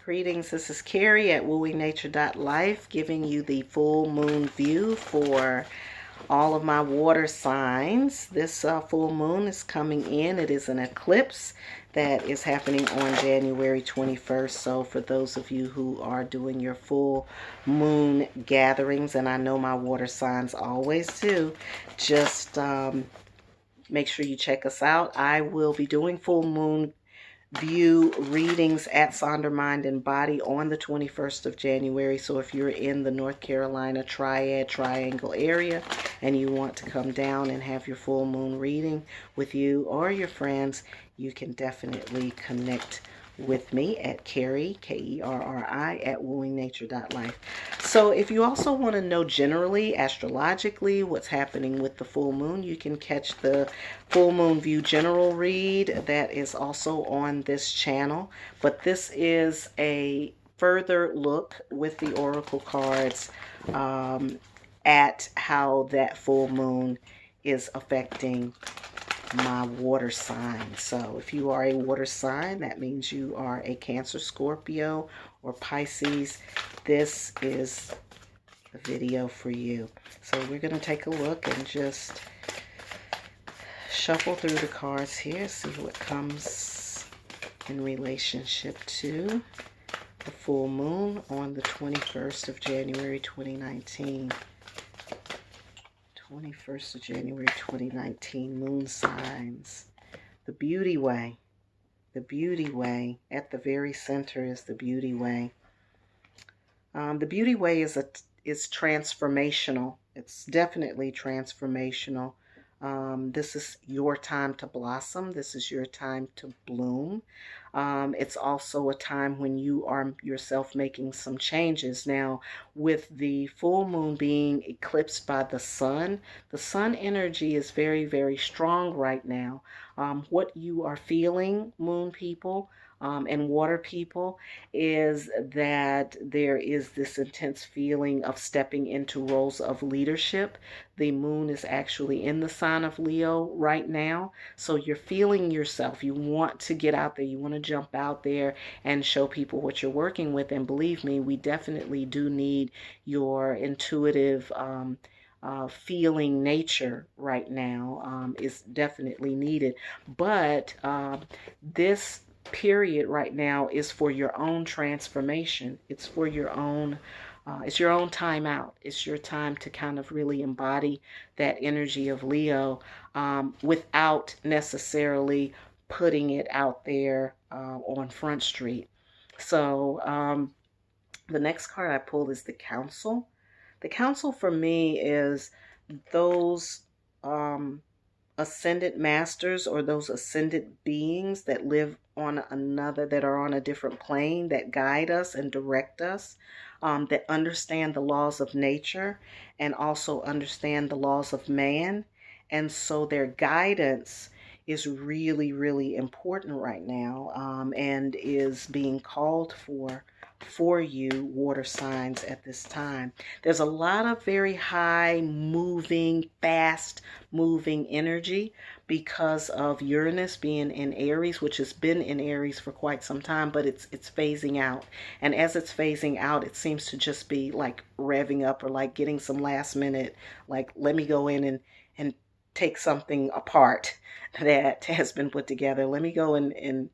Greetings, this is Carrie at wooingnature.life giving you the full moon view for all of my water signs. This full moon is coming in. It is an eclipse that is happening on January 21st. So for those of you who are doing your full moon gatherings, and I know my water signs always do, just make sure you check us out. I will be doing full moon view readings at Sonder Mind and Body on the 21st of January. So if you're in the North Carolina Triangle area and you want to come down and have your full moon reading with you or your friends, you can definitely connect with me at Carrie, Kerri, at wooingnature.life. So if you also want to know generally, astrologically, what's happening with the full moon, you can catch the full moon view general read that is also on this channel. But this is a further look with the oracle cards at how that full moon is affecting my water sign. So if you are a water sign, that means you are a Cancer, Scorpio, or Pisces. This is the video for you. So we're going to take a look and just shuffle through the cards here, see what comes in relationship to the full moon on the 21st of January 2019. 21st of January 2019, moon signs. The beauty way. The beauty way. At the very center is the beauty way. The beauty way is transformational. It's definitely transformational. This is your time to blossom. This is your time to bloom. It's also a time when you are yourself making some changes. Now, with the full moon being eclipsed by the sun energy is very, very strong right now. What you are feeling, moon people, and water people, is that there is this intense feeling of stepping into roles of leadership. The moon is actually in the sign of Leo right now. So you're feeling yourself. You want to get out there. You want to jump out there and show people what you're working with. And believe me, we definitely do need your intuitive feeling nature right now is definitely needed. But this period right now is for your own transformation. It's for your own it's your own time out. It's your time to kind of really embody that energy of Leo without necessarily putting it out there on Front Street. So the next card I pulled is the Council. The Council for me is those ascended masters, or those ascended beings that live on another, that are on a different plane, that guide us and direct us, that understand the laws of nature and also understand the laws of man. And so their guidance is really, really important right now, and is being called for you water signs at this time. There's a lot of very high moving, fast moving energy because of Uranus being in Aries, which has been in Aries for quite some time, but it's phasing out. And as it's phasing out, it seems to just be like revving up, or like getting some last minute, like, let me go in and take something apart that has been put together. Let me go and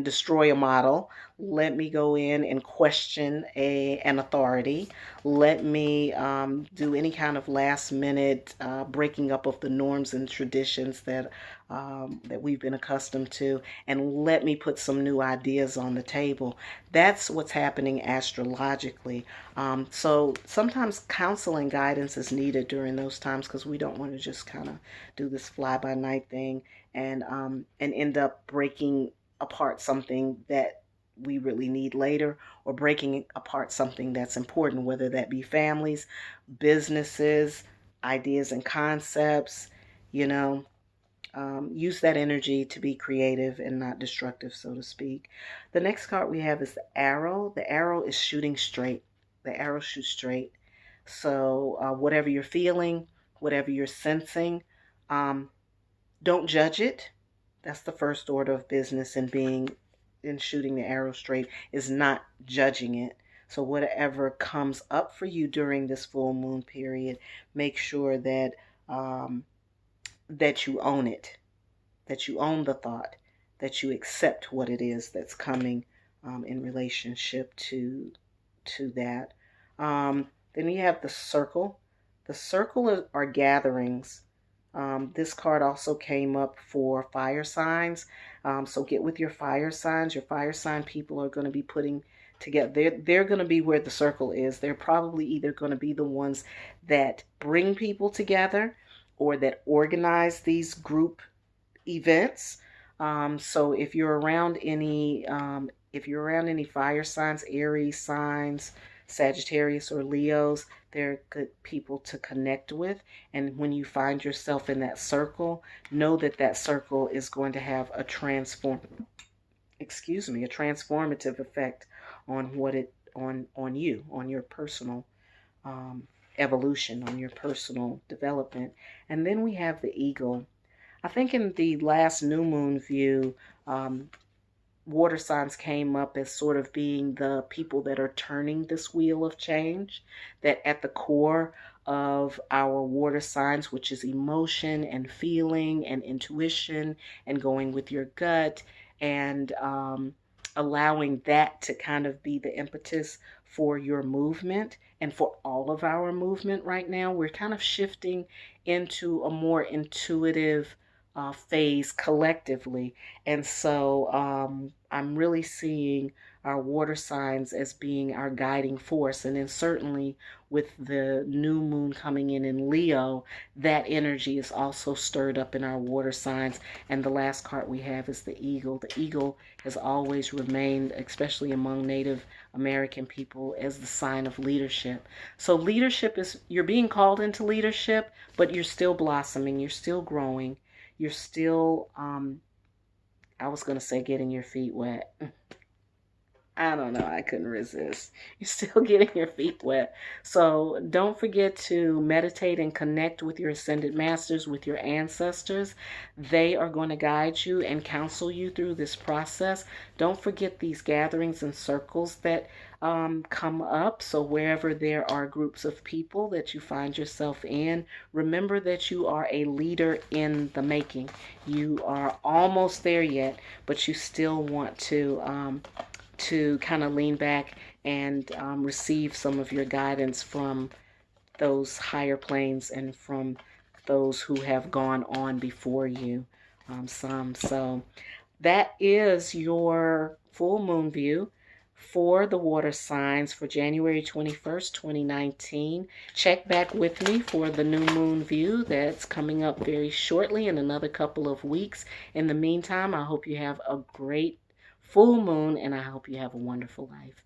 destroy a model. Let me go in and question an authority. Let me do any kind of last minute breaking up of the norms and traditions that we've been accustomed to, and let me put some new ideas on the table. That's what's happening astrologically. So sometimes counsel and guidance is needed during those times, because we don't want to just kind of do this fly by night thing and end up breaking apart something that we really need later, or breaking apart something that's important, whether that be families, businesses, ideas and concepts. You know, use that energy to be creative and not destructive, so to speak. The next card we have is the Arrow. The Arrow is shooting straight. The arrow shoots straight. So whatever you're feeling, whatever you're sensing, don't judge it. That's the first order of business in being in shooting the arrow straight is not judging it. So whatever comes up for you during this full moon period, make sure that um, that you own it, that you own the thought, that you accept what it is that's coming in relationship to that. Then you have the circle. The circle are gatherings. This card also came up for fire signs. So get with your fire signs. Your fire sign people are going to be putting together. They're going to be where the circle is. They're probably either going to be the ones that bring people together or that organize these group events. So if you're around any fire signs, Aries signs, Sagittarius or Leos, they're good people to connect with. And when you find yourself in that circle, know that that circle is going to have a transformative effect on on you, on your personal evolution, on your personal development. And then we have the eagle. I think in the last new moon view, water signs came up as sort of being the people that are turning this wheel of change, that at the core of our water signs, which is emotion and feeling and intuition and going with your gut and allowing that to kind of be the impetus for your movement and for all of our movement right now. We're kind of shifting into a more intuitive phase collectively. And so I'm really seeing our water signs as being our guiding force. And then certainly with the new moon coming in Leo, that energy is also stirred up in our water signs. And the last card we have is the eagle. The eagle has always remained, especially among Native American people, as the sign of leadership. So leadership is, you're being called into leadership, but you're still blossoming, you're still growing. You're still, I was going to say getting your feet wet. I don't know. I couldn't resist. You're still getting your feet wet. So don't forget to meditate and connect with your ascended masters, with your ancestors. They are going to guide you and counsel you through this process. Don't forget these gatherings and circles that come up. So wherever there are groups of people that you find yourself in, remember that you are a leader in the making. You are almost there yet, but you still want to kind of lean back and receive some of your guidance from those higher planes and from those who have gone on before you. So that is your full moon view for the water signs for January 21st, 2019. Check back with me for the new moon view that's coming up very shortly in another couple of weeks. In the meantime, I hope you have a great full moon, and I hope you have a wonderful life.